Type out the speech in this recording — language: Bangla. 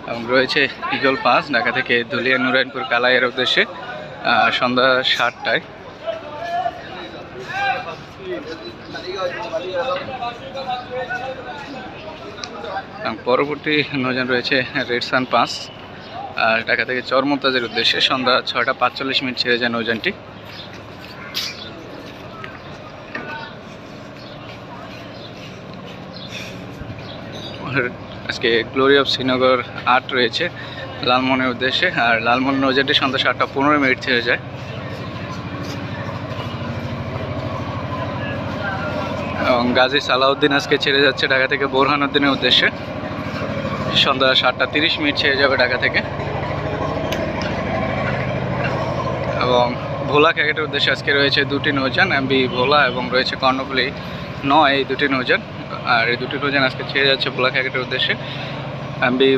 এবং রয়েছে ইগল পাস ঢাকা থেকে ধুলিয়া নুরাইনপুর কালাইয়ের উদ্দেশ্যে সন্ধ্যা 7টায়। পরবর্তী নৌযান রয়েছে রেড সান পাস ঢাকা থেকে চরমন্তাজের উদ্দেশ্যে সন্ধ্যা 6টা 45 ছেড়ে যায় নৌযানটি। আজকে গ্লোরি অফ শ্রীনগর 8 রয়েছে লালমোহনের উদ্দেশ্যে, আর লালমোহন নৌযানটি সন্ধ্যা 7টা 15 ছেড়ে যায়। এবং গাজী সালাউদ্দিন আজকে ছেড়ে যাচ্ছে ঢাকা থেকে বোরহানুদ্দিনের উদ্দেশ্যে, সন্ধ্যা 7টা 30 ছেড়ে যাবে ঢাকা থেকে। এবং ভোলা ক্যাকেটের উদ্দেশ্যে আজকে রয়েছে দুটি নৌযান, এমবি ভোলা এবং রয়েছে কর্ণফুলী 9, এই দুটি নৌযান। আর এই দুটি নৌযান আজকে ছেড়ে যাচ্ছে ভোলা ক্যাকেটের উদ্দেশ্যে, এমবি